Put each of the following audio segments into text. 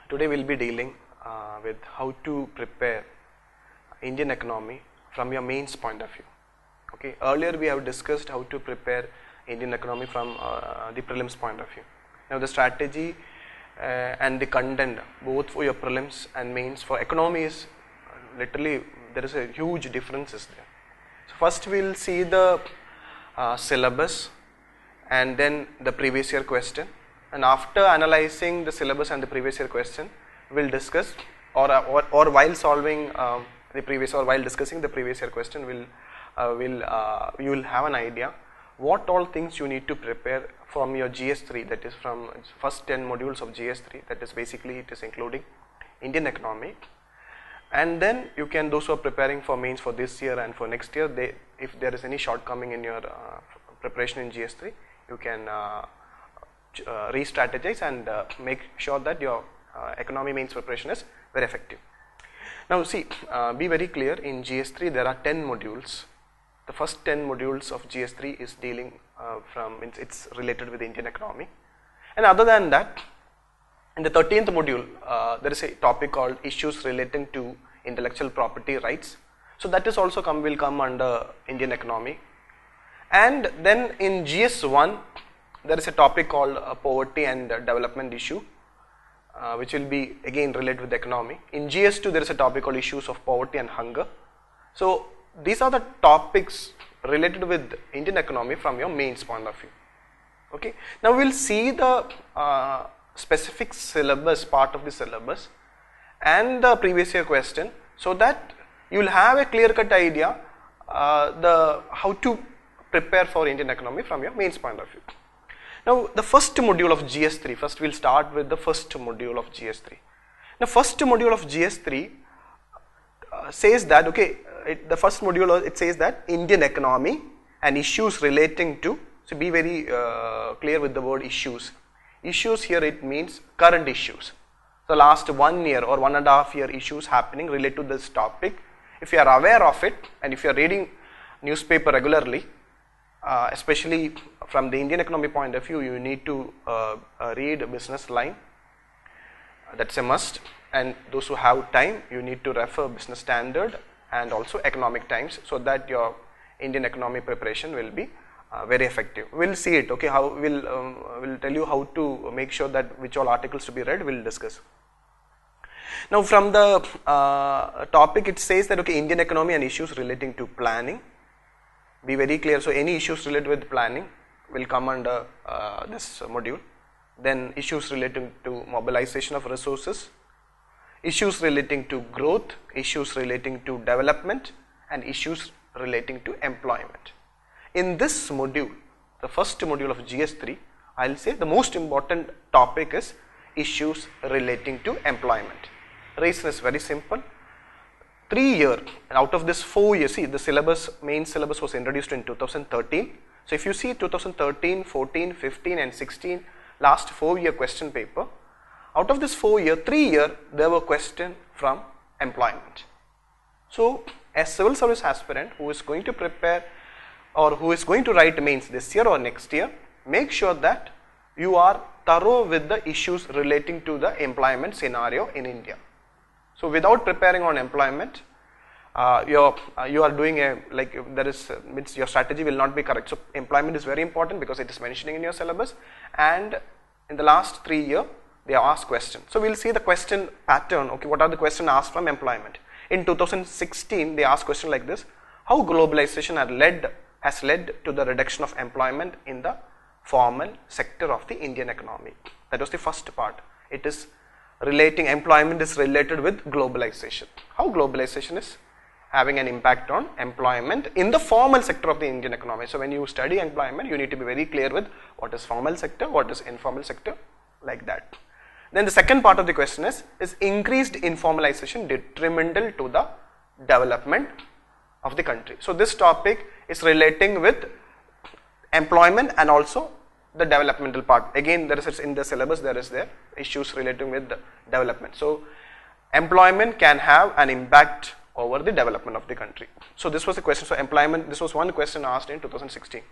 Today we'll be dealing with how to prepare Indian economy from your mains point of view. Okay, earlier we have discussed how to prepare Indian economy from the prelims point of view. Now the strategy and the content both for your prelims and mains for economy is literally there is a huge differences there. So first we'll see the syllabus and then the previous year question, and after analyzing the syllabus and the previous year question we'll discuss or while solving the previous or while discussing the previous year question you will have an idea what all things you need to prepare from your GS3, that is from first 10 modules of GS3, that is basically it is including Indian economy. And then you can, those who are preparing for mains for this year and for next year, if there is any shortcoming in your preparation in GS3, you can re-strategize and make sure that your economy mains preparation is very effective. Now see, be very clear, in GS3 there are 10 modules. The first 10 modules of GS3 is dealing it's related with Indian economy, and other than that, in the 13th module there is a topic called issues relating to intellectual property rights. So that is also will come under Indian economy. And then in GS1 there is a topic called poverty and development issue, which will be again related with the economy. In GS2 there is a topic called issues of poverty and hunger. So these are the topics related with Indian economy from your mains point of view. Okay. Now we will see the specific syllabus, part of the syllabus and the previous year question, so that you will have a clear cut idea how to prepare for Indian economy from your mains point of view. Now the first module of GS3, first we will start with the first module of GS3. Now first module of GS3 says that, okay, the first module it says that Indian economy and issues relating to, so be very clear with the word issues. Issues here it means current issues. The last 1 year or 1.5 year issues happening related to this topic. If you are aware of it and if you are reading newspaper regularly, especially from the Indian economy point of view, you need to read a business line. That's a must. And those who have time, you need to refer Business Standard and also Economic Times, so that your Indian economy preparation will be very effective. We'll see it. Okay, how we'll tell you how to make sure that which all articles to be read. We'll discuss. Now from the topic it says that, okay, Indian economy and issues relating to planning. Be very clear. So any issues related with planning will come under this module. Then issues relating to mobilization of resources, issues relating to growth, issues relating to development, and issues relating to employment. In this module, the first module of GS3, I will say the most important topic is issues relating to employment. Reason is very simple. 3 years out of this 4 years, see the syllabus, main syllabus was introduced in 2013. So if you see 2013, 14, 15 and 16, last 4 year question paper, out of this 4 year, 3 year there were questions from employment. So a civil service aspirant who is going to prepare or who is going to write mains this year or next year, make sure that you are thorough with the issues relating to the employment scenario in India. So without preparing on employment, you are doing means your strategy will not be correct. So employment is very important because it is mentioning in your syllabus, and in the last 3 years they have asked questions. So we'll see the question pattern. Okay, what are the questions asked from employment? In 2016 they asked question like this: how globalization has led to the reduction of employment in the formal sector of the Indian economy. That was the first part. It is relating, employment is related with globalization. How globalization is having an impact on employment in the formal sector of the Indian economy. So when you study employment, you need to be very clear with what is formal sector, what is informal sector, like that. Then the second part of the question is increased informalization detrimental to the development of the country? So this topic is relating with employment and also the developmental part. Again, there is in the syllabus there is there issues relating with the development. So employment can have an impact over the development of the country. So this was a question. So employment, this was one question asked in 2016.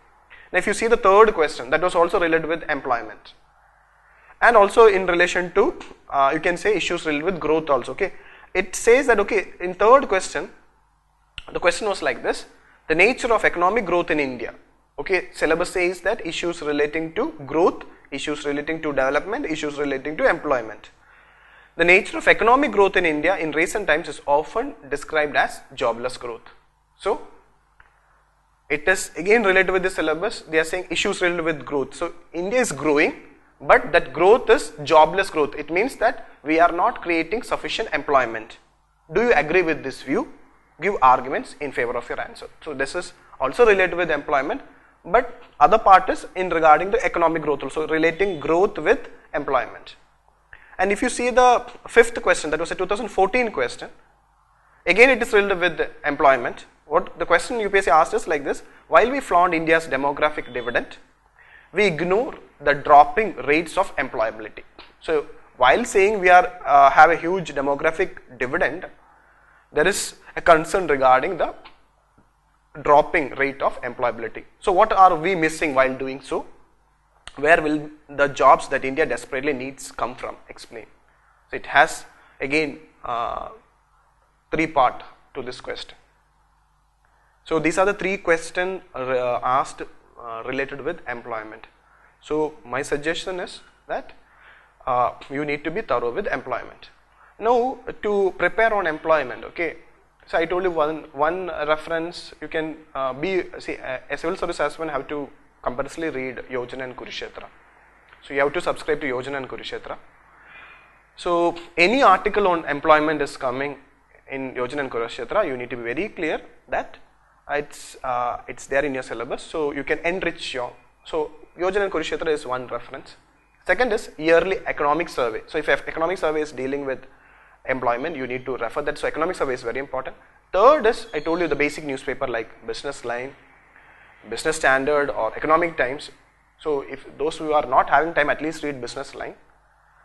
Now if you see the third question, that was also related with employment. and also in relation to you can say issues related with growth also. Okay, it says that, okay, in third question, the question was like this: the nature of economic growth in India. Okay, syllabus says that issues relating to growth, issues relating to development, issues relating to employment. The nature of economic growth in India in recent times is often described as jobless growth. So it is again related with the syllabus. They are saying issues related with growth. So India is growing, but that growth is jobless growth. It means that we are not creating sufficient employment. Do you agree with this view? Give arguments in favor of your answer. So this is also related with employment, but other part is in regarding the economic growth also, relating growth with employment. And if you see the fifth question, that was a 2014 question, again it is related with employment. What the question UPSC asked is like this: while we flaunt India's demographic dividend, we ignore the dropping rates of employability. So while saying we are have a huge demographic dividend, there is a concern regarding the dropping rate of employability. So what are we missing while doing so? Where will the jobs that India desperately needs come from? Explain. So it has again three part to this question. So these are the three questions asked related with employment. So my suggestion is that you need to be thorough with employment. Now to prepare on employment, okay. So I told you one reference you can see a civil service aspirant have to compulsorily read Yojana and Kurukshetra. So you have to subscribe to Yojana and Kurukshetra. So any article on employment is coming in Yojana and Kurukshetra, you need to be very clear that it's there in your syllabus. So you can enrich your, so Yojana and Kurukshetra is one reference. Second is yearly economic survey. So if economic survey is dealing with employment, you need to refer that. So economic survey is very important. Third is, I told you, the basic newspaper like Business Line, Business Standard or Economic Times. So if those who are not having time, at least read Business Line.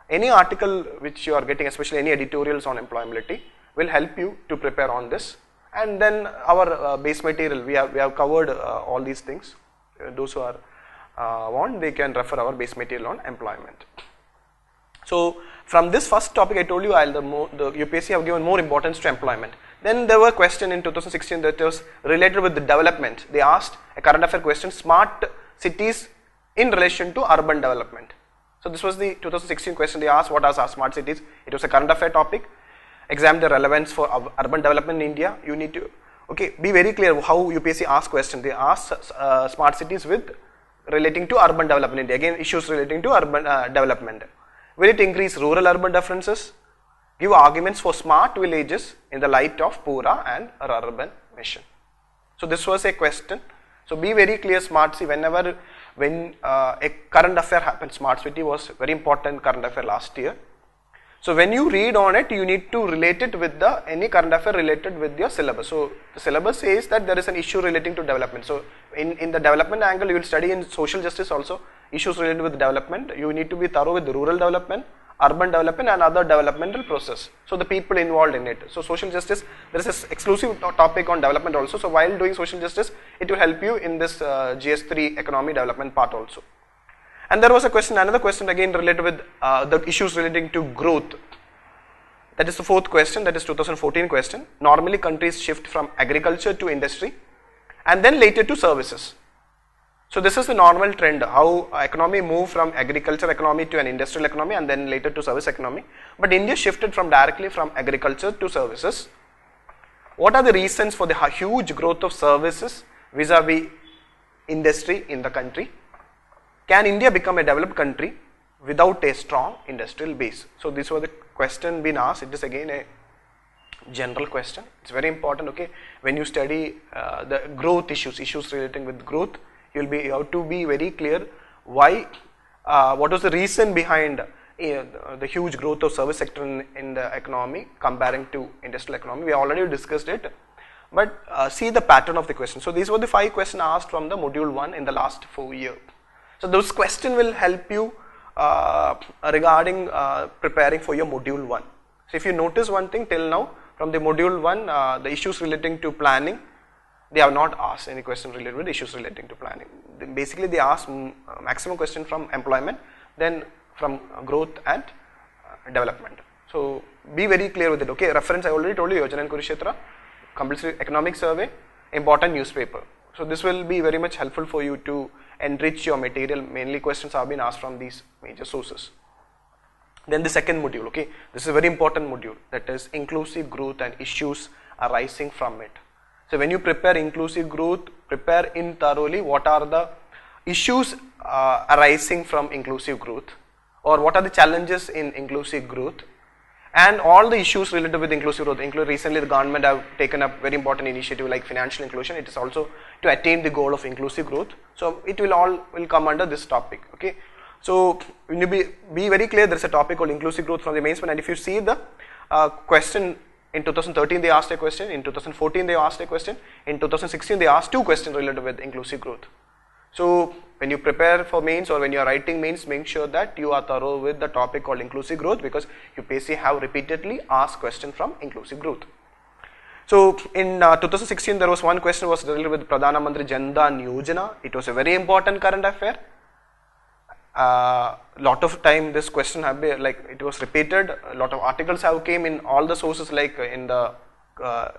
Any article which you are getting, especially any editorials on employability, will help you to prepare on this. And then our base material, we have covered all these things. Those who are want, they can refer our base material on employment. So from this first topic, I told you the UPSC have given more importance to employment. Then there were a question in 2016 that was related with the development. They asked a current affair question: smart cities in relation to urban development. So this was the 2016 question. They asked what are smart cities. It was a current affair topic. Examine the relevance for urban development in India. You need to be very clear how UPSC asks question. They ask smart cities with relating to urban development in India. Again, issues relating to urban development. Will it increase rural-urban differences? Give arguments for smart villages in the light of Pura and urban mission. So this was a question. So be very clear, smart city. When a current affair happens, smart city was very important current affair last year. So when you read on it, you need to relate it with any current affair related with your syllabus. So the syllabus says that there is an issue relating to development. So in the development angle, you will study in social justice also issues related with development. You need to be thorough with rural development, urban development and other developmental process. So the people involved in it. So social justice, there is an exclusive topic on development also. So while doing social justice, it will help you in this GS3 economy development part also. And there was another question again related with the issues relating to growth. That is the fourth question, that is 2014 question. Normally countries shift from agriculture to industry and then later to services. So this is the normal trend, how economy moved from agriculture economy to an industrial economy and then later to service economy. But India shifted directly from agriculture to services. What are the reasons for the huge growth of services vis-a-vis industry in the country? Can India become a developed country without a strong industrial base? So these were the question being asked. It is again a general question. It's very important. Okay, when you study the growth issues relating with growth, you have to be very clear why, what was the reason behind the huge growth of service sector in the economy comparing to industrial economy. We already discussed it, but see the pattern of the question. So these were the 5 questions asked from the module 1 in the last 4 years. So those questions will help you regarding preparing for your module 1. So if you notice one thing till now, from the module 1, the issues relating to planning, they have not asked any question related with issues relating to planning. Basically they asked maximum question from employment, then from growth and development. So be very clear with it. Okay, reference I already told you, Yojana and Kurukshetra, compulsory economic survey, important newspaper. So this will be very much helpful for you to enrich your material. Mainly questions have been asked from these major sources. Then the second module, okay, this is a very important module, that is inclusive growth and issues arising from it. So when you prepare inclusive growth, prepare in thoroughly what are the issues arising from inclusive growth, or what are the challenges in inclusive growth, and all the issues related with inclusive growth. Recently the government have taken up very important initiative like financial inclusion. It is also to attain the goal of inclusive growth. So it will all come under this topic. Okay. So when you be very clear, there is a topic called inclusive growth from the mains, and if you see the question in 2013 they asked a question, in 2014 they asked a question, in 2016 they asked 2 questions related with inclusive growth. So when you prepare for mains or when you are writing mains, make sure that you are thorough with the topic called inclusive growth, because UPSC have repeatedly asked question from inclusive growth. So in 2016 there was one question was related with Pradhana Mantri Jan Dhan Yojana. It was a very important current affair. Lot of time this question have been like it was repeated. A lot of articles have came in all the sources, like in the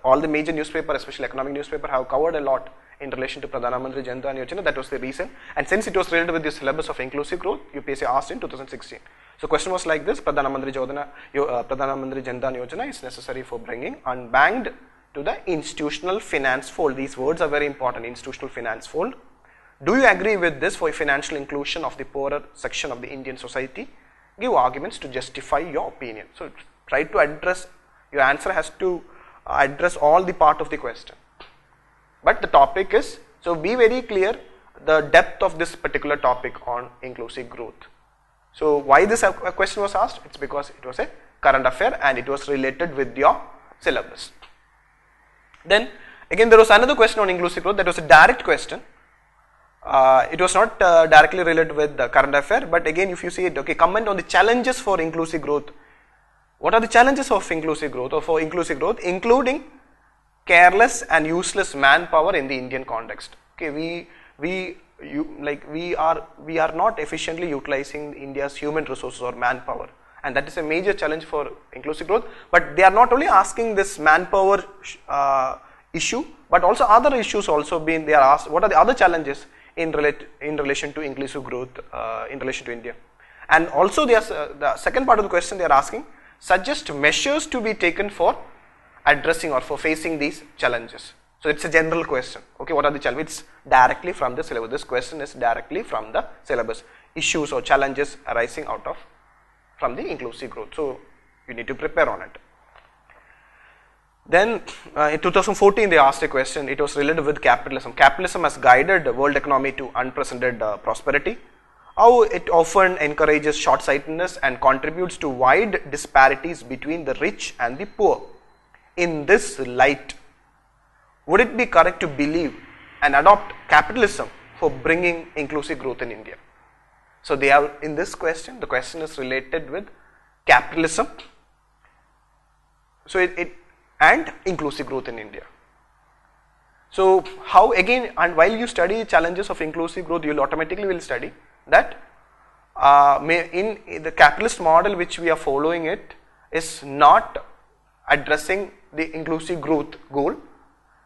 all the major newspaper, especially economic newspaper, have covered a lot in relation to Pradhana Mantri Jan Dhan Yojana. That was the reason, and since it was related with the syllabus of inclusive growth, UPSC asked in 2016. So question was like this: Pradhana Mantri Jan Dhan Yojana is necessary for bringing unbanked to the institutional finance fold. These words are very important, institutional finance fold. Do you agree with this for financial inclusion of the poorer section of the Indian society? Give arguments to justify your opinion. So try to address, your answer has to address all the part of the question. But the topic is, so be very clear the depth of this particular topic on inclusive growth. So why this question was asked? It's because it was a current affair and it was related with your syllabus. Then again there was another question on inclusive growth, that was a direct question. It was not directly related with the current affair, but again if you see it, okay, comment on the challenges for inclusive growth. What are the challenges of inclusive growth or for inclusive growth, including careless and useless manpower in the Indian context? Okay, we are not efficiently utilizing India's human resources or manpower, and that is a major challenge for inclusive growth. But they are not only asking this manpower issue, but also other issues also being they are asked. What are the other challenges in relation to inclusive growth in relation to India? And also the second part of the question they are asking, suggest measures to be taken for addressing or for facing these challenges. So it's a general question. Okay, what are the challenges? It's directly from the syllabus. This question is directly from the syllabus. Issues or challenges arising out of from the inclusive growth. So you need to prepare on it. Then in 2014 they asked a question, it was related with capitalism. Capitalism has guided the world economy to unprecedented prosperity. How it often encourages short-sightedness and contributes to wide disparities between the rich and the poor. In this light, would it be correct to believe and adopt capitalism for bringing inclusive growth in India? So they have in this question, the question is related with capitalism. So and inclusive growth in India. So how again, and while you study challenges of inclusive growth, you will automatically will study that in the capitalist model which we are following, it is not addressing the inclusive growth goal.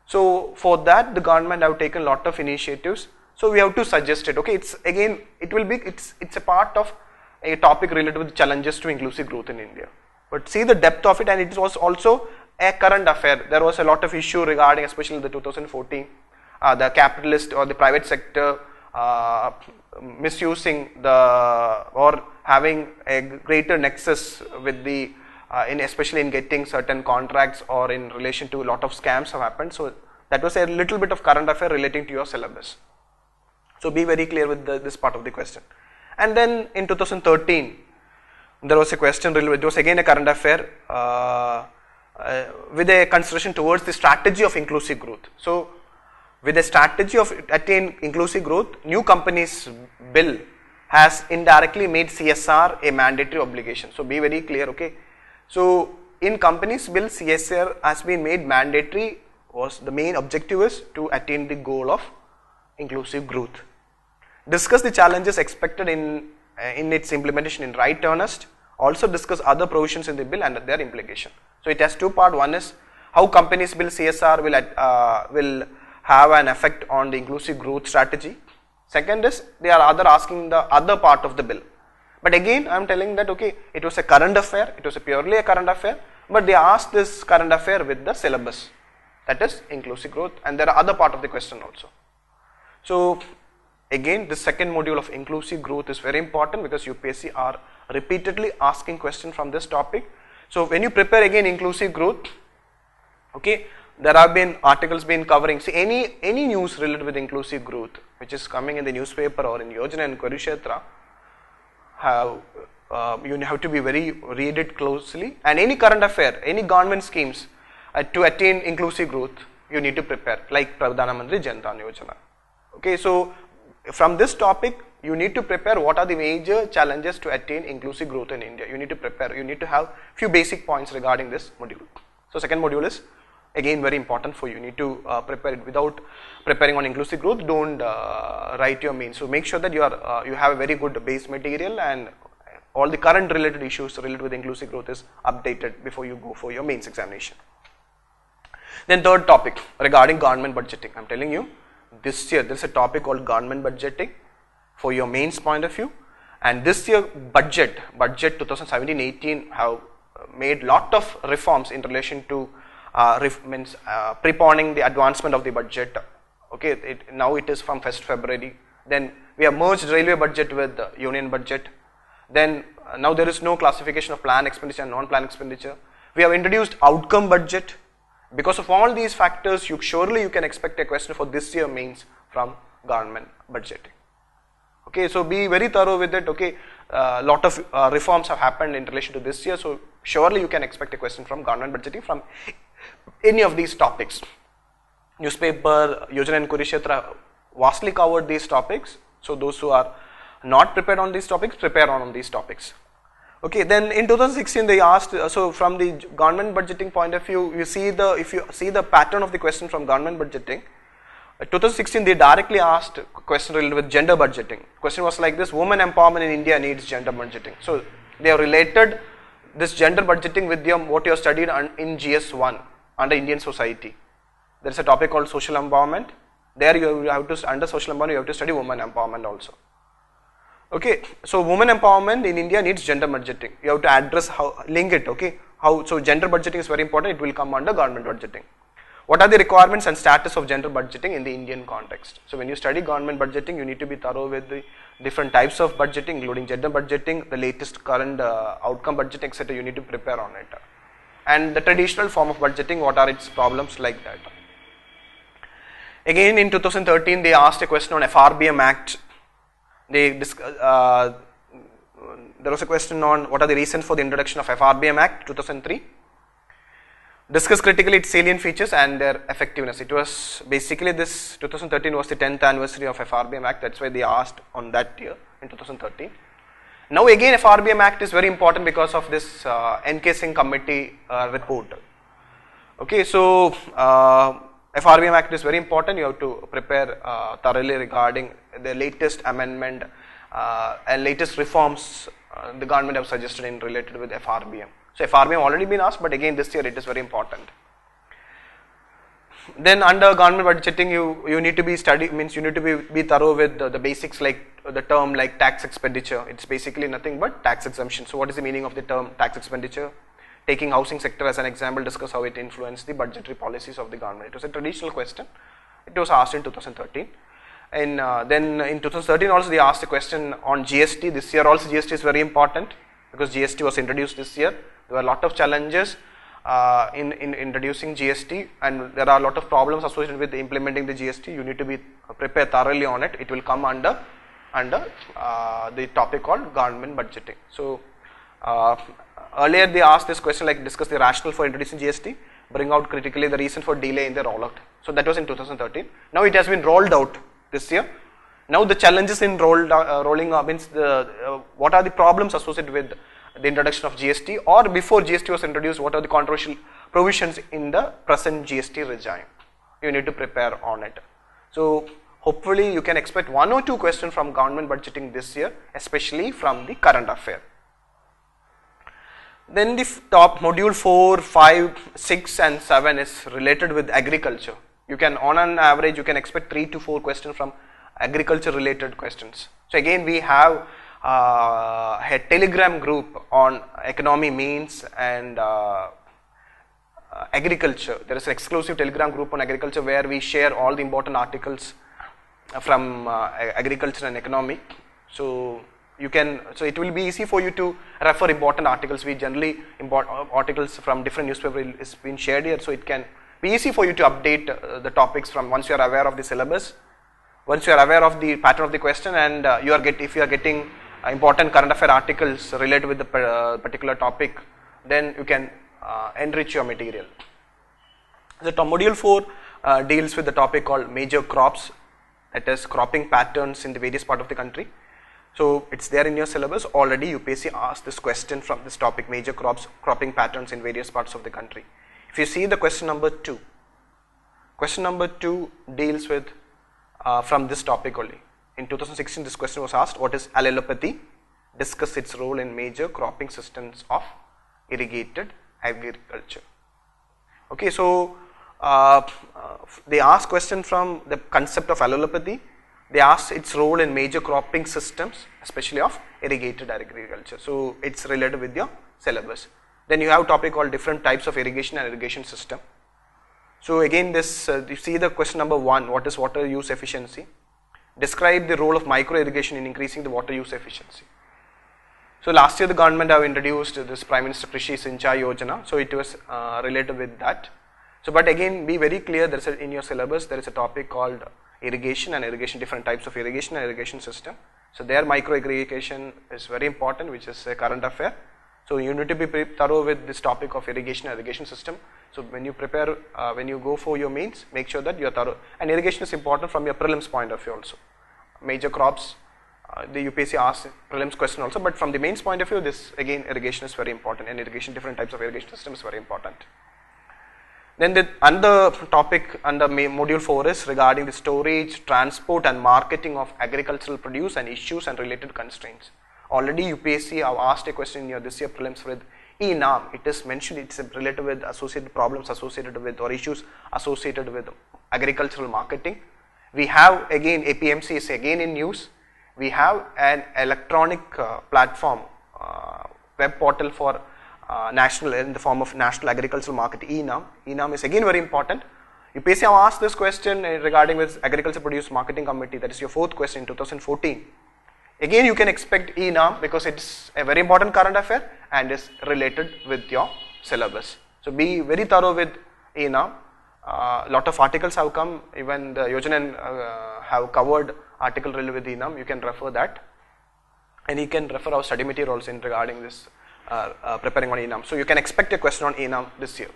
So for that the government have taken a lot of initiatives. So we have to suggest it. Okay, it's again it's a part of a topic related with challenges to inclusive growth in India. But see the depth of it, and it was also a current affair. There was a lot of issue regarding, especially in the 2014, the capitalist or the private sector misusing or having a greater nexus with the especially in getting certain contracts, or in relation to a lot of scams have happened. So that was a little bit of current affair relating to your syllabus. So be very clear with this part of the question. And then in 2013 there was a question related, it was again a current affair with a consideration towards the strategy of inclusive growth. So with a strategy of attain inclusive growth, new companies bill has indirectly made CSR a mandatory obligation. So be very clear, okay. So in companies bill, CSR has been made mandatory. Was the main objective is to attain the goal of inclusive growth. Discuss the challenges expected in in its implementation in right earnest, also discuss other provisions in the bill and their implication. So it has two parts. One is how companies bill CSR will have an effect on the inclusive growth strategy. Second is they are asking the other part of the bill. But again, I am telling that okay, it was a current affair, it was purely a current affair, but they asked this current affair with the syllabus, that is inclusive growth, and there are other part of the question also. So again, this second module of inclusive growth is very important because UPSC are repeatedly asking questions from this topic. So when you prepare again inclusive growth, okay, there have been articles been covering, see any news related with inclusive growth which is coming in the newspaper or in Yojana and Kurukshetra, you have to be read it closely, and any current affair, any government schemes to attain inclusive growth, you need to prepare, like Pradhana Mantri Jan Dhan Yojana. Okay, so from this topic, you need to prepare what are the major challenges to attain inclusive growth in India. You need to prepare, you need to have few basic points regarding this module. So second module is again very important for you. You need to prepare it. Without preparing on inclusive growth, don't write your mains. So make sure that you have a very good base material and all the current related issues related with inclusive growth is updated before you go for your mains examination. Then third topic regarding government budgeting. I am telling you, this year there is a topic called government budgeting for your mains point of view, and this year budget 2017-18 have made lot of reforms in relation to preponing the advancement of the budget. Okay, now it is from 1st February. Then we have merged railway budget with the union budget. Then now there is no classification of planned expenditure and non-planned expenditure. We have introduced outcome budget. Because of all these factors, surely you can expect a question for this year mains from government budgeting. Okay, so be very thorough with it. Okay, lot of reforms have happened in relation to this year, so surely you can expect a question from government budgeting from any of these topics. Newspaper, Yojana and Kurukshetra vastly covered these topics, so those who are not prepared on these topics, prepare on these topics. Okay, then in 2016 they asked, so from the government budgeting point of view, if you see the pattern of the question from government budgeting, 2016 they directly asked a question related with gender budgeting. Question was like this: women empowerment in India needs gender budgeting. So they have related this gender budgeting with what you have studied in GS1 under Indian society. There is a topic called social empowerment. There you have to, under social empowerment, you have to study women empowerment also. Okay, so women empowerment in India needs gender budgeting. You have to address link it. Okay, so gender budgeting is very important. It will come under government budgeting. What are the requirements and status of gender budgeting in the Indian context? So when you study government budgeting, you need to be thorough with the different types of budgeting, including gender budgeting, the latest current outcome budgeting, etc. You need to prepare on it. And the traditional form of budgeting, what are its problems, like that. Again in 2013 they asked a question on FRBM Act. There was a question on what are the reasons for the introduction of FRBM Act 2003. Discuss critically its salient features and their effectiveness. It was basically this 2013 was the 10th anniversary of FRBM Act, that's why they asked on that year in 2013. Now again FRBM Act is very important because of this NK Singh committee report. Okay, so FRBM Act is very important. You have to prepare thoroughly regarding the latest amendment and latest reforms the government have suggested in related with FRBM. So FRBM already been asked, but again this year it is very important. Then under government budgeting, you need to be you need to be thorough with the basics, like the term like tax expenditure. It's basically nothing but tax exemption. So what is the meaning of the term tax expenditure? Taking housing sector as an example, discuss how it influenced the budgetary policies of the government. It was a traditional question. It was asked in 2013. And then in 2013 also they asked a question on GST. This year also GST is very important because GST was introduced this year. There were a lot of challenges in introducing GST, and there are a lot of problems associated with implementing the GST. You need to be prepared thoroughly on it. It will come under the topic called government budgeting. So earlier they asked this question like discuss the rationale for introducing GST, bring out critically the reason for delay in the rollout. So that was in 2013. Now it has been rolled out this year. Now the challenges in rolling out means what are the problems associated with the introduction of GST, or before GST was introduced, what are the controversial provisions in the present GST regime. You need to prepare on it. So hopefully you can expect 1 or 2 questions from government budgeting this year, especially from the current affair. Then the top module 4, 5, 6 and 7 is related with agriculture. You can, on an average, you can expect 3 to 4 questions from agriculture related questions. So again, we have a Telegram group on economy means and agriculture. There is an exclusive Telegram group on agriculture where we share all the important articles from agriculture and economy. So you can, so it will be easy for you to refer important articles. We generally import articles from different newspapers is being shared here, so it can be easy for you to update the topics from once you are aware of the syllabus, once you are aware of the pattern of the question, and if you are getting important current affair articles related with the particular topic, then you can enrich your material. The module 4 deals with the topic called major crops, that is cropping patterns in the various part of the country. So it's there in your syllabus already. UPSC asked this question from this topic, major crops, cropping patterns in various parts of the country. If you see the question number 2, question number 2 deals with from this topic only. In 2016 this question was asked, what is allelopathy? Discuss its role in major cropping systems of irrigated agriculture. Okay, so they asked question from the concept of allelopathy. They asked its role in major cropping systems, especially of irrigated agriculture. So it's related with your syllabus. Then you have a topic called different types of irrigation and irrigation system. So again, this you see the question number 1, what is water use efficiency? Describe the role of micro irrigation in increasing the water use efficiency. So last year the government have introduced this Prime Minister Krishi Sinchai Yojana, so it was related with that. So but again, be very clear, there is in your syllabus there is a topic called irrigation and irrigation, different types of irrigation and irrigation system. So there micro irrigation is very important, which is a current affair. So you need to be thorough with this topic of irrigation and irrigation system. So when you prepare, when you go for your mains, make sure that you are thorough. And irrigation is important from your prelims point of view also. Major crops, the UPSC asks prelims question also, but from the mains point of view, this again irrigation is very important, and irrigation, different types of irrigation system is very important. Then the another topic under module 4 is regarding the storage, transport and marketing of agricultural produce and issues and related constraints. Already UPSC have asked a question in your this year prelims with ENAM. It is mentioned, it's related with associated problems associated with or issues associated with agricultural marketing. We have again APMC is again in news. We have an electronic platform, web portal for national, in the form of National Agricultural Market, ENAM. ENAM is again very important. UPSC have asked this question regarding with Agriculture Produce Marketing Committee, that is your 4th question in 2014. Again you can expect ENAM because it's a very important current affair and is related with your syllabus. So be very thorough with ENAM. Lot of articles have come, even the Yojana have covered article related with ENAM. You can refer that, and you can refer our study materials in regarding this preparing on ENAM. So you can expect a question on ENAM this year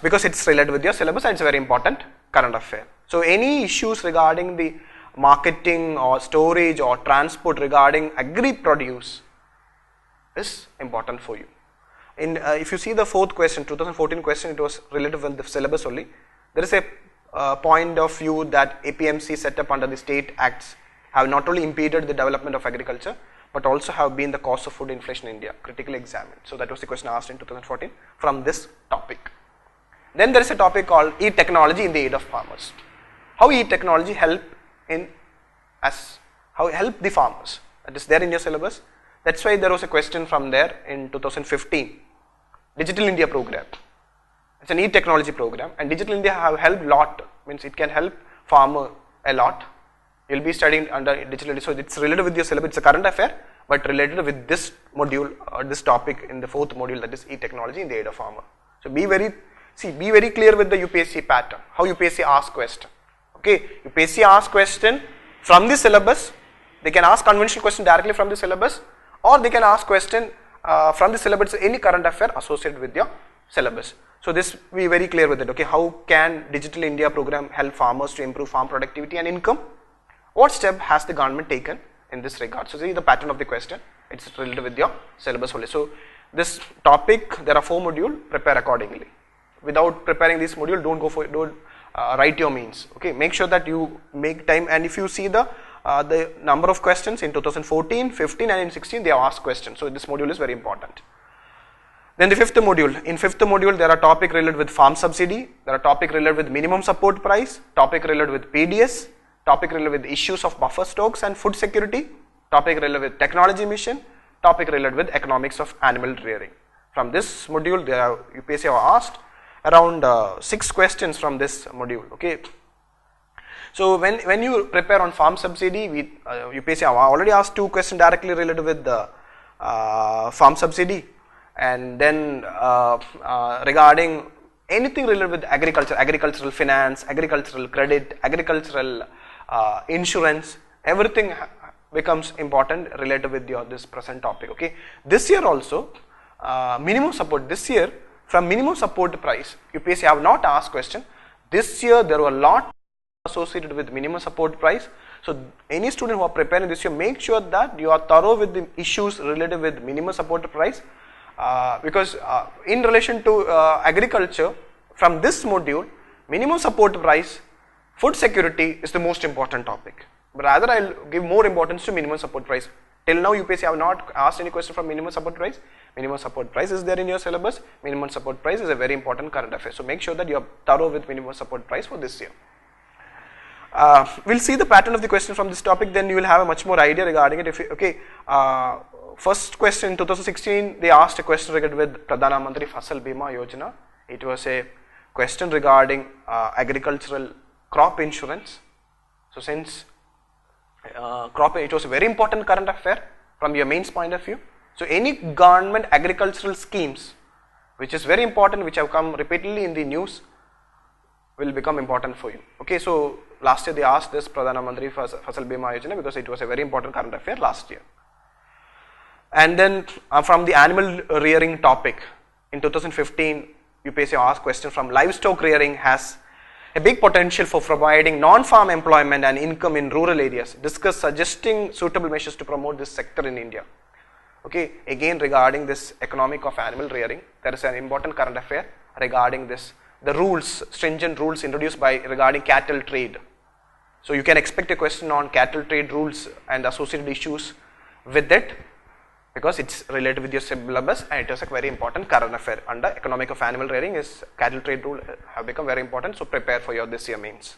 because it's related with your syllabus and it's a very important current affair. So any issues regarding the marketing or storage or transport regarding agri produce is important for you. In if you see the 4th question, 2014 question, it was related with the syllabus only. There is a point of view that APMC set up under the state acts have not only impeded the development of agriculture but also have been the cause of food inflation in India, critically examined. So that was the question asked in 2014 from this topic. Then there is a topic called e-technology in the aid of farmers. How e-technology help help the farmers? That is there in your syllabus. That's why there was a question from there in 2015. Digital India program. It's an e-technology program, and Digital India have helped lot, means it can help farmer a lot. You'll be studying under Digital India, so it's related with your syllabus. It's a current affair, but related with this module or this topic in the 4th module, that is e-technology in the aid of farmer. So be very clear with the UPSC pattern. How UPSC asks question. Okay, UPSC asks question from the syllabus. They can ask conventional question directly from the syllabus, or they can ask question from the syllabus, any current affair associated with your syllabus. So this be very clear with it. Okay, how can Digital India program help farmers to improve farm productivity and income? What step has the government taken in this regard? So see the pattern of the question, it's related with your syllabus only. So this topic, there are 4 modules, prepare accordingly. Without preparing this module, don't write your means. Okay, make sure that you make time, and if you see the number of questions in 2014, 15 and in 16 they have asked questions, so this module is very important. Then the fifth module, in fifth module there are topic related with farm subsidy, there are topic related with minimum support price, topic related with PDS, topic related with issues of buffer stocks and food security, topic related with technology mission, topic related with economics of animal rearing. From this module they have UPSC have asked around 6 questions from this module. Okay, so when you prepare on farm subsidy, UPSC have already asked 2 questions directly related with the farm subsidy, and then regarding anything related with agriculture, agricultural finance, agricultural credit, agricultural insurance, everything becomes important related with this present topic. Okay, this year also minimum support, this year from minimum support price UPSC have not asked question. This year there were a lot associated with minimum support price, so any student who are preparing this year, make sure that you are thorough with the issues related with minimum support price, because in relation to agriculture, from this module minimum support price, food security is the most important topic, but rather I will give more importance to minimum support price. Till now UPSC have not asked any question from minimum support price. Minimum support price is there in your syllabus. Minimum support price is a very important current affair, so make sure that you are thorough with minimum support price for this year. We will see the pattern of the question from this topic, then you will have a much more idea regarding it. If you, okay, first question in 2016 they asked a question related with Pradhan Mantri Fasal Bima Yojana. It was a question regarding agricultural crop insurance. So since crop, it was a very important current affair from your mains point of view. So any government agricultural schemes which is very important, which have come repeatedly in the news, will become important for you. Okay, so last year they asked this Pradhan Mantri Fasal Bima Yojana because it was a very important current affair last year. And then from the animal rearing topic, in 2015 UPSC asked question from livestock rearing has a big potential for providing non-farm employment and income in rural areas. Discuss suggesting suitable measures to promote this sector in India. Okay, again regarding this economic of animal rearing, there is an important current affair regarding this, the rules, stringent rules introduced by regarding cattle trade. So you can expect a question on cattle trade rules and associated issues with it, because it's related with your syllabus and it is a very important current affair. Under economic of animal rearing is cattle trade rule have become very important, so prepare for your this year mains.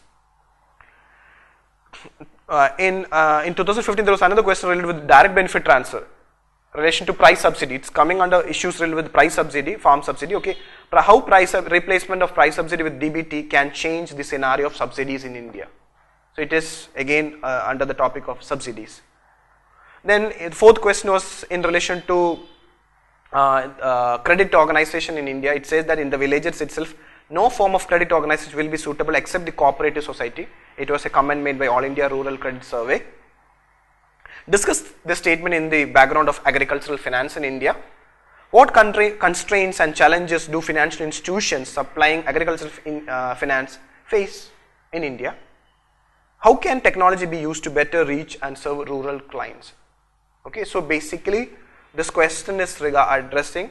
In 2015 there was another question related with direct benefit transfer relation to price subsidy. It's coming under issues related with price subsidy, farm subsidy. Okay, how price replacement of price subsidy with DBT can change the scenario of subsidies in India. So it is again under the topic of subsidies. Then the fourth question was in relation to credit organization in India. It says that in the villages itself, no form of credit organization will be suitable except the cooperative society. It was a comment made by All India Rural Credit Survey. Discuss the statement in the background of agricultural finance in India. What constraints and challenges do financial institutions supplying agricultural finance face in India? How can technology be used to better reach and serve rural clients? Okay, so basically this question is addressing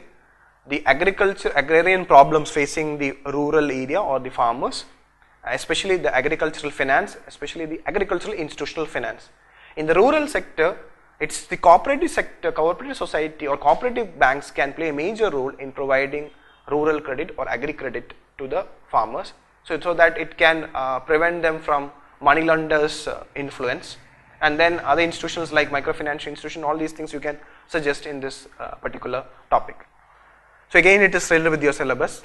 the agrarian problems facing the rural area or the farmers, especially the agricultural finance, especially the agricultural institutional finance. In the rural sector, it's the cooperative sector, cooperative society or cooperative banks can play a major role in providing rural credit or agri credit to the farmers, so that it can prevent them from money lenders' influence. And then other institutions like microfinance institution, all these things you can suggest in this particular topic. So again it is related with your syllabus.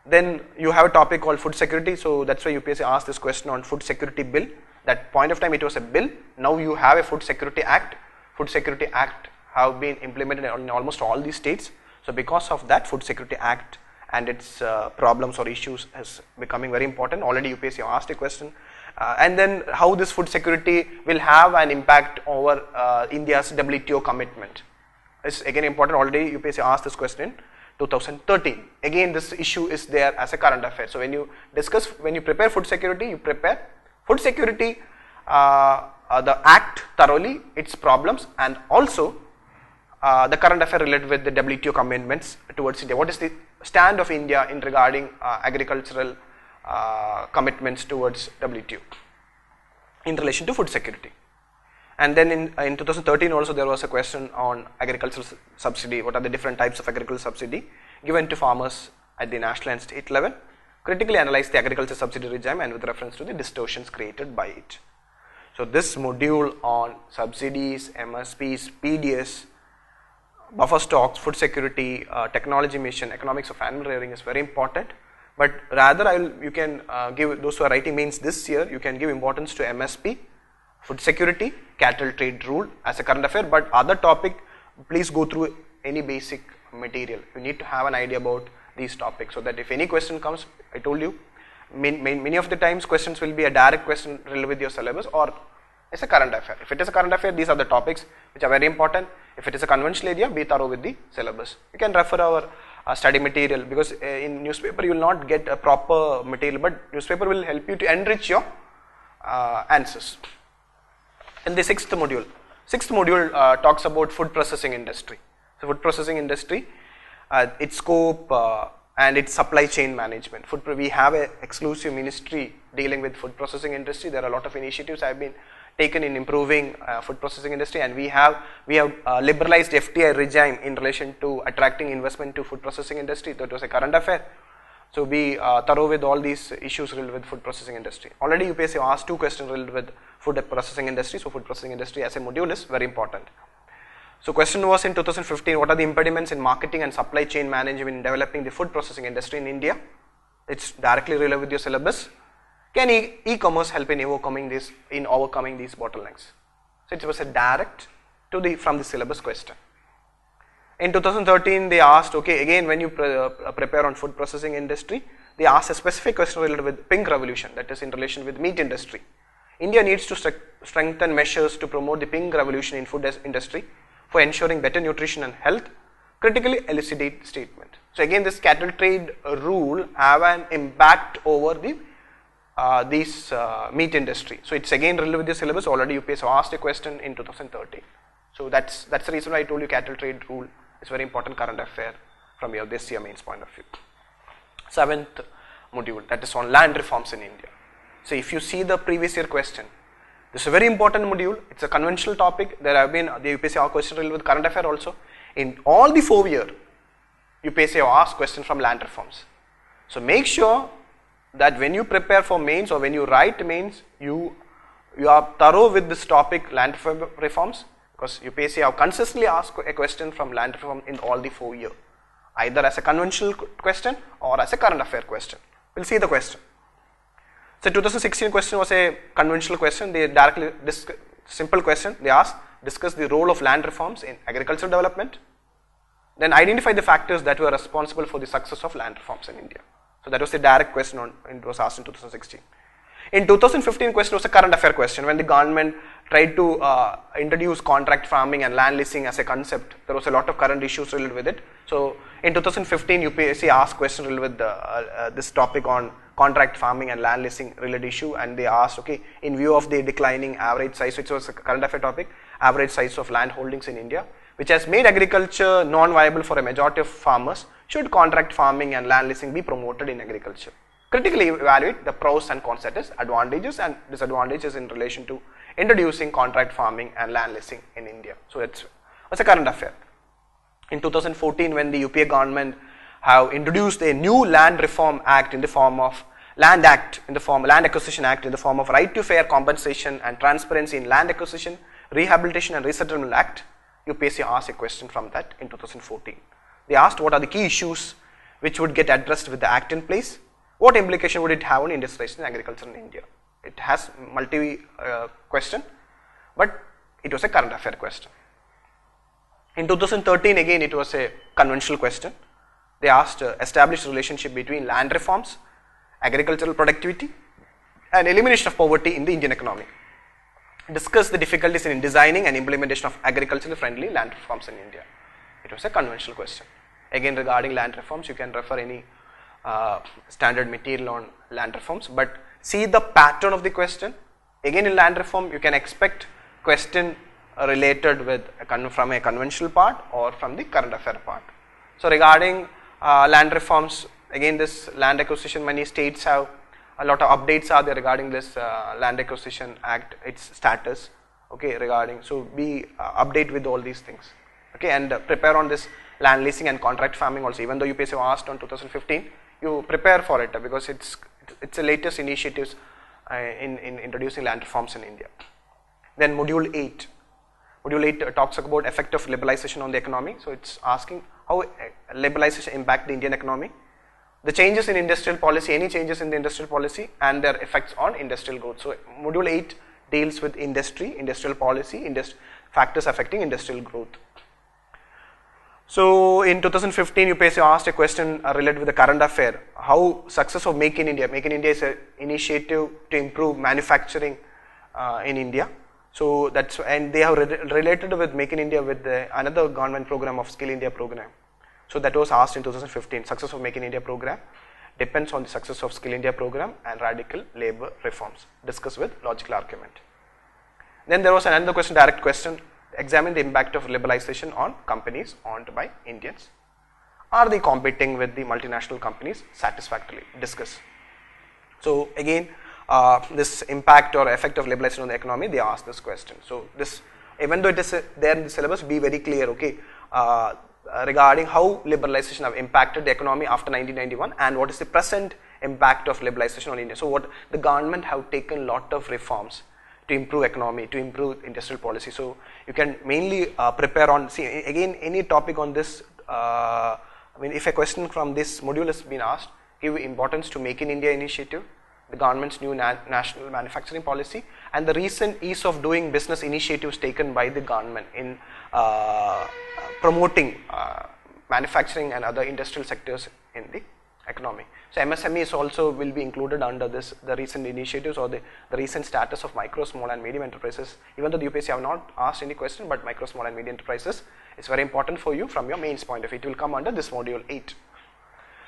Then you have a topic called food security, so that's why UPSC asked this question on food security bill. That point of time it was a bill, now you have a food security act. Food security act have been implemented in almost all these states. So because of that, food security act and its problems or issues is becoming very important. Already UPSC asked a question. And then how this food security will have an impact over India's WTO commitment is again important. Already UPSC asked this question in 2013. Again this issue is there as a current affair. So when you discuss, when you prepare food security, you prepare food security, the act thoroughly, its problems, and also the current affair related with the WTO commitments towards India. What is the stand of India in regarding agricultural commitments towards WTO in relation to food security. And then in 2013 also there was a question on agricultural subsidy. What are the different types of agricultural subsidy given to farmers at the national and state level? Critically analyze the agriculture subsidy regime and with reference to the distortions created by it. So this module on subsidies, MSPs, PDS, buffer stocks, food security, technology mission, economics of animal rearing is very important. But rather you can give, those who are writing mains this year, you can give importance to MSP, food security, cattle trade rule as a current affair, but other topic, please go through any basic material. You need to have an idea about these topics so that if any question comes, I told you, many of the times questions will be a direct question related with your syllabus or it's a current affair. If it is a current affair, these are the topics which are very important. If it is a conventional area, be thorough with the syllabus. You can refer our study material because in newspaper you will not get a proper material, but newspaper will help you to enrich your answers. And the sixth module talks about food processing industry. So food processing industry, its scope and its supply chain management. We have an exclusive ministry dealing with food processing industry. There are a lot of initiatives have been taken in improving food processing industry, and we have liberalized FTI regime in relation to attracting investment to food processing industry. That was a current affair. So be thorough with all these issues related with food processing industry. Already UPSC asked 2 questions related with food processing industry. So food processing industry as a module is very important. So question was in 2015, what are the impediments in marketing and supply chain management in developing the food processing industry in India? It's directly related with your syllabus. Can e-commerce help in overcoming these bottlenecks? So it was a direct to from the syllabus question. In 2013, they asked, okay, again when you prepare on food processing industry, they asked a specific question related with pink revolution, that is in relation with meat industry. India needs to strengthen measures to promote the pink revolution in food industry for ensuring better nutrition and health. Critically elucidate statement. So again, this cattle trade rule have an impact over the meat industry. So it's again related with the syllabus. Already UPSC asked a question in 2013. So that's the reason why I told you cattle trade rule is very important current affair from your this year mains point of view. 7th module, that is on land reforms in India. So if you see the previous year question, this is a very important module. It's a conventional topic. There have been the UPSC question related with current affair also. In all the 4 year, UPSC have asked questions from land reforms. So make sure that when you prepare for mains or when you write mains, you are thorough with this topic land reforms, because UPSC have consistently asked a question from land reform in all the 4 year, either as a conventional question or as a current affair question. We'll see the question. So 2016 question was a conventional question. They directly simple question. They asked, discuss the role of land reforms in agricultural development. Then identify the factors that were responsible for the success of land reforms in India. So that was the direct question it was asked in 2016. In 2015 question was a current affair question when the government tried to introduce contract farming and land leasing as a concept. There was a lot of current issues related with it. So in 2015 UPSC asked question related with this topic on contract farming and land leasing related issue, and they asked, okay, in view of the declining average size, which was a current affair topic, average size of land holdings in India, which has made agriculture non-viable for a majority of farmers, should contract farming and land leasing be promoted in agriculture? Critically evaluate the pros and cons, that is advantages and disadvantages in relation to introducing contract farming and land leasing in India. So it's a current affair. In 2014, when the UPA government have introduced a new land reform act in the form of land acquisition act in the form of right to fair compensation and transparency in land acquisition, rehabilitation and resettlement act, UPSC asked a question from that in 2014. They asked what are the key issues which would get addressed with the act in place. What implication would it have on industrialization and agriculture in India? It has multi question, but it was a current affair question. In 2013 again it was a conventional question. They asked establish relationship between land reforms, agricultural productivity and elimination of poverty in the Indian economy. Discuss the difficulties in designing and implementation of agriculturally friendly land reforms in India. It was a conventional question. Again regarding land reforms, you can refer any standard material on land reforms, but see the pattern of the question. Again in land reform you can expect question related with from a conventional part or from the current affair part. So regarding land reforms, again this land acquisition, many states have a lot of updates are there regarding this Land Acquisition Act, its status, okay, regarding, so be update with all these things, okay, and prepare on this land leasing and contract farming also. Even though UPSC asked on 2015, you prepare for it because it's the latest initiatives in introducing land reforms in India. Then module 8 talks about effect of liberalization on the economy. So it's asking how liberalization impact the Indian economy, the changes in industrial policy, any changes in the industrial policy and their effects on industrial growth. So module 8 deals with industry, industrial policy, factors affecting industrial growth. So in 2015, UPSC asked a question related with the current affair, how success of Make in India. Make in India is an initiative to improve manufacturing in India. So that's, and they have related with Make in India with another government program of Skill India program. So that was asked in 2015. Success of Make in India program depends on the success of Skill India program and radical labor reforms. Discuss with logical argument. Then there was another question, direct question. Examine the impact of liberalization on companies owned by Indians. Are they competing with the multinational companies satisfactorily? Discuss. So again, this impact or effect of liberalization on the economy, they ask this question. So this, even though it is there in the syllabus, be very clear, okay, regarding how liberalization have impacted the economy after 1991 and what is the present impact of liberalization on India. So what the government have taken lot of reforms to improve economy, to improve industrial policy. So you can mainly prepare on, see again any topic on this, I mean if a question from this module has been asked, give importance to Make in India initiative, the government's new national manufacturing policy and the recent ease of doing business initiatives taken by the government in promoting manufacturing and other industrial sectors in the economy. So MSMEs also will be included under this, the recent initiatives or the recent status of micro, small and medium enterprises. Even though the UPSC have not asked any question, but micro, small and medium enterprises is very important for you from your mains point of view. It will come under this module 8.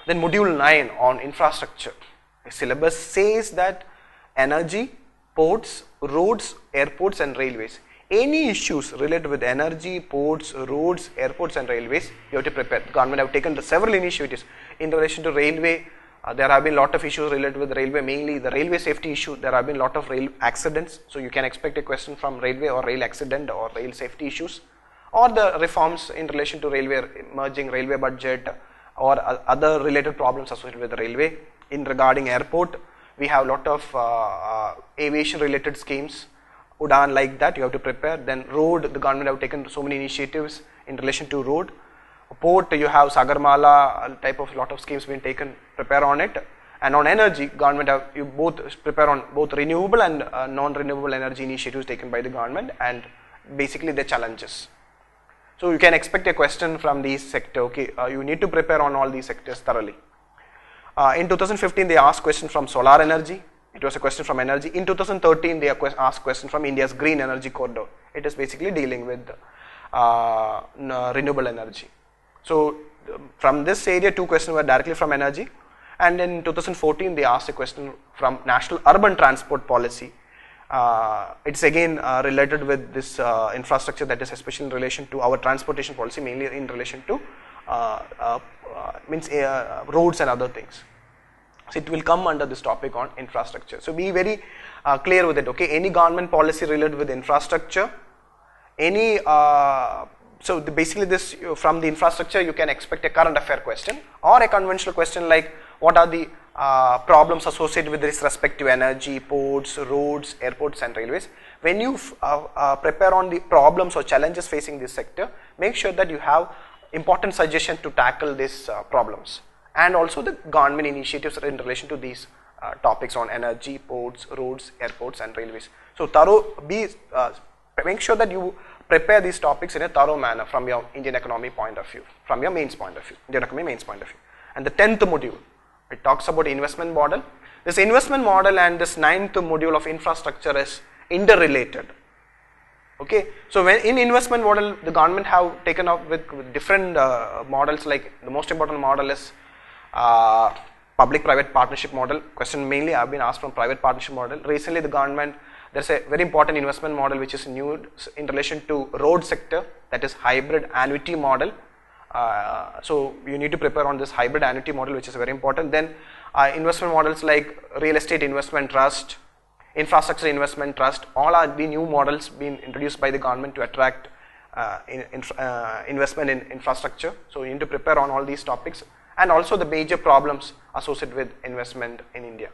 Then module 9 on infrastructure. The syllabus says that energy, ports, roads, airports and railways. Any issues related with energy, ports, roads, airports and railways, you have to prepare. The government have taken several initiatives in relation to railway. There have been lot of issues related with railway, mainly the railway safety issue. There have been lot of rail accidents, so you can expect a question from railway or rail accident or rail safety issues, or the reforms in relation to railway, merging railway budget or other related problems associated with the railway. In regarding airport, we have lot of aviation related schemes, UDAN like that, you have to prepare. Then road, the government have taken so many initiatives in relation to road. Port, you have Sagarmala type of lot of schemes being taken, prepare on it. And on energy, government have, you both prepare on both renewable and non-renewable energy initiatives taken by the government and basically the challenges. So you can expect a question from these sector, okay, you need to prepare on all these sectors thoroughly. In 2015, they asked question from solar energy. It was a question from energy. In 2013, they asked question from India's green energy corridor. It is basically dealing with renewable energy. So from this area, 2 questions were directly from energy. And in 2014, they asked a question from National Urban Transport Policy. It's again related with this infrastructure, that is especially in relation to our transportation policy, mainly in relation to roads and other things. So it will come under this topic on infrastructure. So be very clear with it, okay? Any government policy related with infrastructure, any basically this from the infrastructure you can expect a current affair question or a conventional question like what are the problems associated with this respect to energy, ports, roads, airports and railways. When you prepare on the problems or challenges facing this sector, make sure that you have important suggestions to tackle these problems and also the government initiatives in relation to these topics on energy, ports, roads, airports and railways. So make sure that you prepare these topics in a thorough manner from your Indian economy point of view, from your mains point of view, Indian economy mains point of view. And the 10th module, it talks about investment model. This investment model and this 9th module of infrastructure is interrelated. Okay, so when in investment model, the government have taken up with different models, like the most important model is public-private partnership model. Question mainly have been asked from private partnership model. Recently the government, there is a very important investment model which is new in relation to road sector, that is hybrid annuity model. So you need to prepare on this hybrid annuity model, which is very important. Then investment models like real estate investment trust, infrastructure investment trust, all are the new models being introduced by the government to attract investment in infrastructure. So you need to prepare on all these topics, and also the major problems associated with investment in India.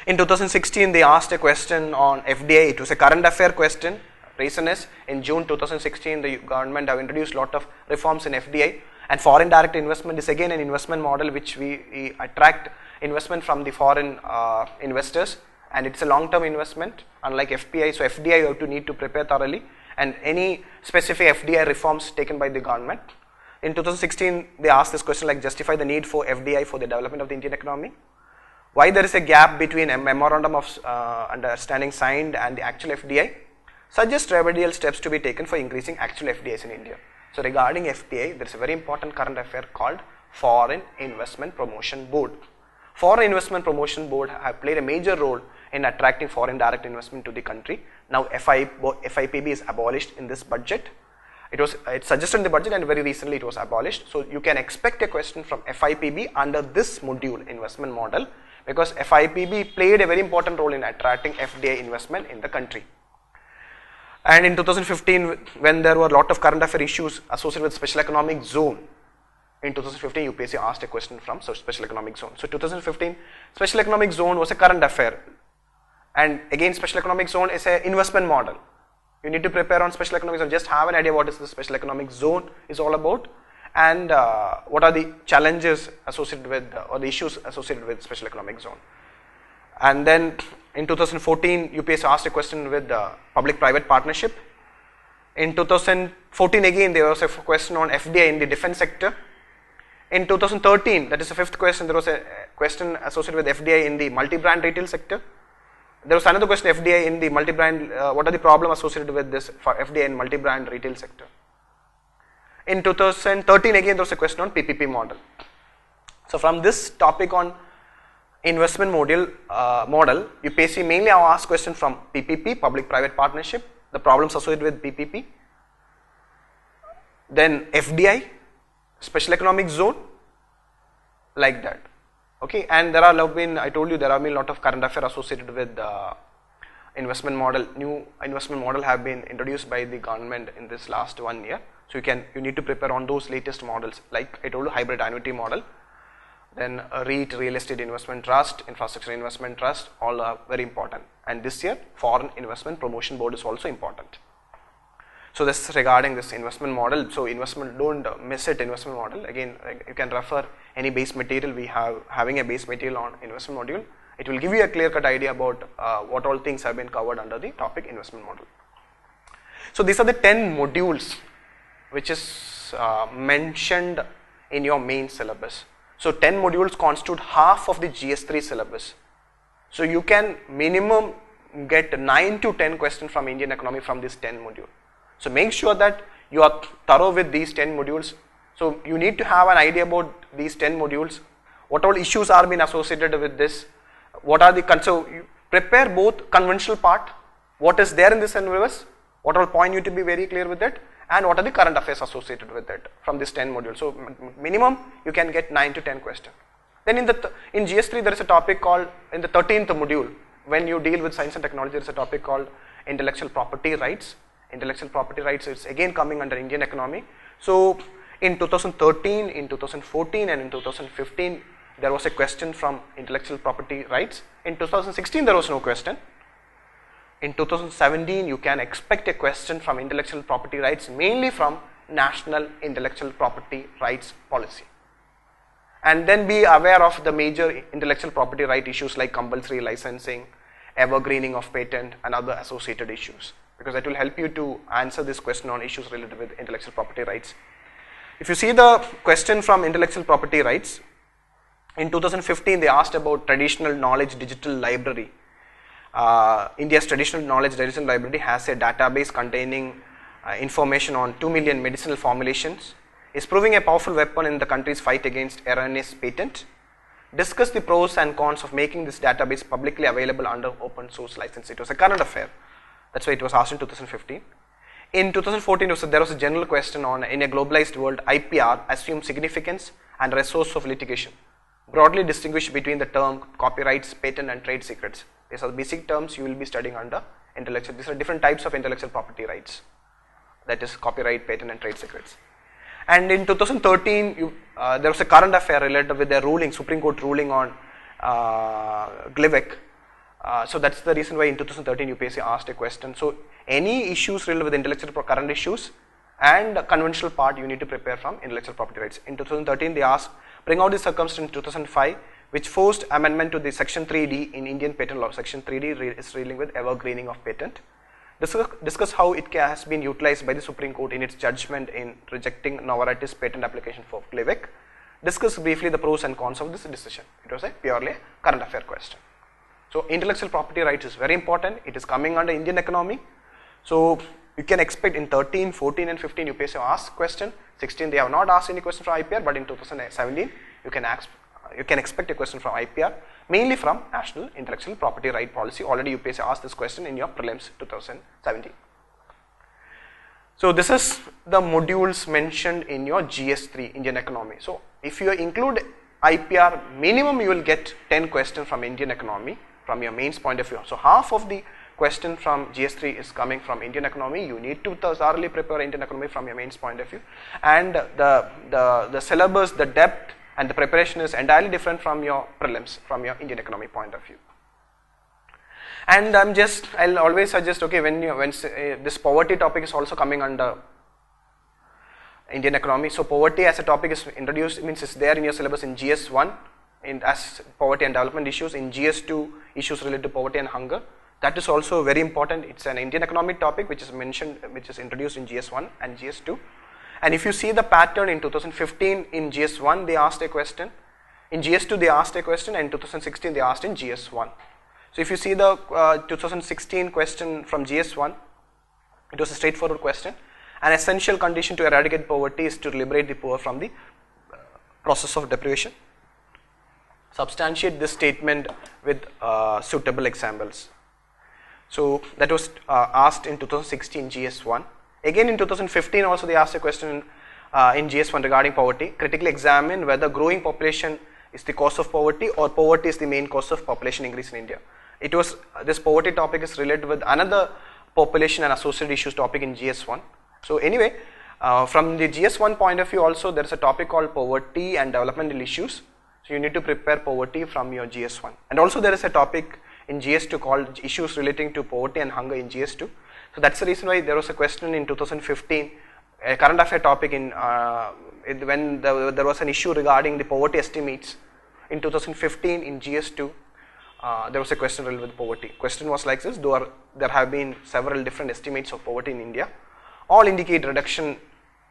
In 2016, they asked a question on FDI. It was a current affair question. Reason is, in June 2016, the government have introduced a lot of reforms in FDI, and foreign direct investment is again an investment model which we attract investment from the foreign investors, and it's a long-term investment unlike FPI. So FDI you have to need to prepare thoroughly, and any specific FDI reforms taken by the government. In 2016, they asked this question like, justify the need for FDI for the development of the Indian economy. Why there is a gap between a memorandum of understanding signed and the actual FDI? Suggest remedial steps to be taken for increasing actual FDIs in India. So regarding FDI, there is a very important current affair called Foreign Investment Promotion Board. Foreign Investment Promotion Board have played a major role in attracting foreign direct investment to the country. Now FIPB is abolished in this budget. It's suggested in the budget, and very recently it was abolished. So you can expect a question from FIPB under this module, investment model, because FIPB played a very important role in attracting FDI investment in the country. And in 2015, when there were a lot of current affair issues associated with special economic zone, in 2015 UPSC asked a question from special economic zone. So 2015 special economic zone was a current affair, and again special economic zone is an investment model. You need to prepare on special economic zone. Just have an idea what is the special economic zone is all about, and what are the challenges associated with or the issues associated with special economic zone. And then in 2014, UPSC asked a question with public-private partnership. In 2014 again there was a question on FDI in the defense sector. In 2013, that is the fifth question, there was a question associated with FDI in the multi-brand retail sector. There was another question, FDI in the multi-brand, what are the problems associated with this for FDI in multi-brand retail sector. In 2013 again there was a question on PPP model. So from this topic on investment model, UPSC mainly asked question from PPP, public-private partnership, the problems associated with PPP, then FDI, special economic zone, like that. Okay, and there have been, I told you there have been a lot of current affairs associated with investment model. New investment model have been introduced by the government in this last 1 year. So you need to prepare on those latest models, like I told you, hybrid annuity model, then REIT, real estate investment trust, infrastructure investment trust, all are very important. And this year, foreign investment promotion board is also important. So this is regarding this investment model. So don't miss it, investment model. Again, you can refer any base material. We having a base material on investment module. It will give you a clear-cut idea about what all things have been covered under the topic investment model. So these are the 10 modules which is mentioned in your main syllabus. So 10 modules constitute half of the GS3 syllabus. So you can minimum get 9 to 10 questions from Indian economy from this 10 module. So make sure that you are thorough with these 10 modules. So you need to have an idea about these 10 modules, what all issues are being associated with this, what are the, so you prepare both conventional part, what is there in this syllabus, what all point you to be very clear with it, and what are the current affairs associated with it from this 10 modules. So minimum you can get 9 to 10 questions. Then in GS3 there is a topic called, in the 13th module, when you deal with science and technology, there is a topic called intellectual property rights. Intellectual property rights is again coming under Indian economy. So in 2013, in 2014 and in 2015 there was a question from intellectual property rights. In 2016 there was no question. In 2017 you can expect a question from intellectual property rights, mainly from National Intellectual Property Rights Policy. And then be aware of the major intellectual property right issues like compulsory licensing, evergreening of patent and other associated issues, because that will help you to answer this question on issues related with intellectual property rights. If you see the question from intellectual property rights, in 2015 they asked about traditional knowledge digital library. India's traditional knowledge digital library has a database containing information on 2 million medicinal formulations, is proving a powerful weapon in the country's fight against erroneous patent. Discuss the pros and cons of making this database publicly available under open source license. It was a current affair. That's why it was asked in 2015. in 2014 there was a general question on, in a globalized world, IPR assumes significance and a source of litigation. Broadly distinguish between the term copyrights, patent and trade secrets. These are the basic terms you will be studying under intellectual. These are different types of intellectual property rights. That is copyright, patent and trade secrets. And in 2013, there was a current affair related with the ruling, Supreme Court ruling on Glivec. So that's the reason why in 2013 UPSC asked a question. So any issues related with intellectual current issues and conventional part you need to prepare from intellectual property rights. In 2013 they asked, bring out the circumstance in 2005 which forced amendment to the section 3D in Indian patent law. Section 3D is dealing with evergreening of patent. Discuss how it has been utilized by the Supreme Court in its judgment in rejecting Novartis patent application for Glivec. Discuss briefly the pros and cons of this decision. It was a purely current affair question. So intellectual property rights is very important. It is coming under Indian economy. So you can expect in 13, 14 and 15 UPSC ask question. 16 they have not asked any question from IPR, but in 2017 you can expect a question from IPR, mainly from National Intellectual Property Right Policy. Already UPSC asked this question in your prelims 2017. So this is the modules mentioned in your GS3 Indian economy. So if you include IPR, minimum you will get 10 questions from Indian economy from your mains point of view. So half of the question from GS3 is coming from Indian economy. You need to thoroughly prepare Indian economy from your mains point of view, and the syllabus, the depth and the preparation is entirely different from your prelims, from your Indian economy point of view. And I'll always suggest, okay, when this poverty topic is also coming under Indian economy. So poverty as a topic is introduced, means it's there in your syllabus in GS1 as poverty and development issues, in GS2 issues related to poverty and hunger. That is also very important. It's an Indian economic topic which is mentioned, which is introduced in GS1 and GS2. And if you see the pattern in 2015 in GS1 they asked a question, in GS2 they asked a question, and in 2016 they asked in GS1. So if you see the 2016 question from GS1, it was a straightforward question. An essential condition to eradicate poverty is to liberate the poor from the process of deprivation. Substantiate this statement with suitable examples. So that was asked in 2016 GS1. Again in 2015 also they asked a question in GS1 regarding poverty. Critically examine whether growing population is the cause of poverty or poverty is the main cause of population increase in India. It was, this poverty topic is related with another population and associated issues topic in GS1. So anyway, from the GS1 point of view also there is a topic called poverty and developmental issues. So you need to prepare poverty from your GS1. And also there is a topic in GS2 called issues relating to poverty and hunger in GS2. So that's the reason why there was a question in 2015, a current affair topic in when there was an issue regarding the poverty estimates in 2015 in GS2. There was a question related with poverty. Question was like this: there have been several different estimates of poverty in India. All indicate reduction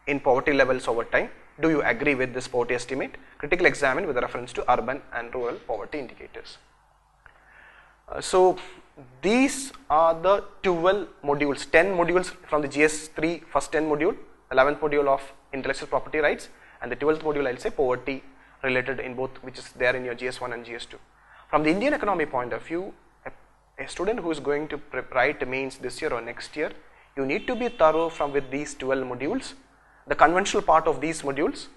in poverty levels over time. Do you agree with this poverty estimate? Critically examine with reference to urban and rural poverty indicators. So these are the 12 modules, 10 modules from the GS3 first 10 module, 11th module of intellectual property rights, and the 12th module I'll say poverty related in both, which is there in your GS1 and GS2. From the Indian economy point of view, a student who is going to write mains this year or next year, you need to be thorough with these 12 modules, the conventional part of these modules,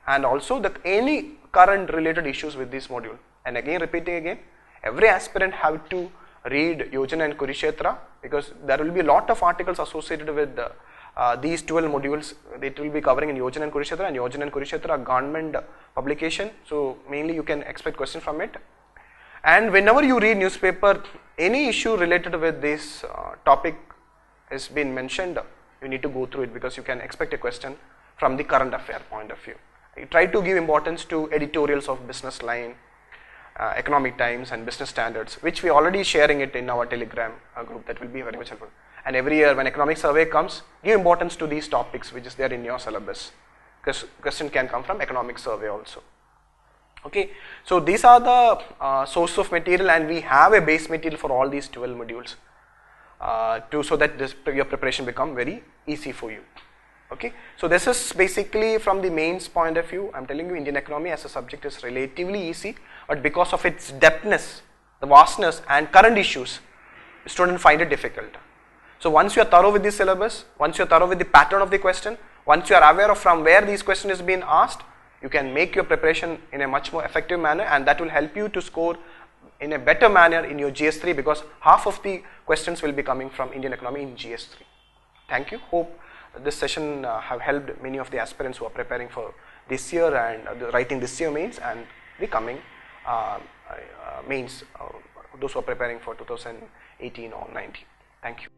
and also any current related issues with this module. And again, repeating again, every aspirant have to read Yojana and Kurukshetra, because there will be a lot of articles associated with these 12 modules. It will be covering in Yojana and Kurukshetra, and Yojana and Kurukshetra are government publication, so mainly you can expect questions from it. And whenever you read newspaper, any issue related with this topic has been mentioned, you need to go through it, because you can expect a question from the current affair point of view. You try to give importance to editorials of Business Line, Economic Times and Business Standards, which we are already sharing it in our Telegram group. That will be very much helpful. And every year when economic survey comes, give importance to these topics which is there in your syllabus, because question can come from economic survey also. Okay, so these are the source of material, and we have a base material for all these 12 modules so that your preparation become very easy for you. Okay, so this is basically from the mains point of view. I am telling you, Indian economy as a subject is relatively easy, but because of its depthness, the vastness and current issues, students find it difficult. So once you are thorough with the syllabus, once you are thorough with the pattern of the question, once you are aware of from where these question is being asked, you can make your preparation in a much more effective manner, and that will help you to score in a better manner in your GS3, because half of the questions will be coming from Indian economy in GS3. Thank you. Hope this session have helped many of the aspirants who are preparing for this year and writing this year mains and the coming mains, those who are preparing for 2018 or 19. Thank you.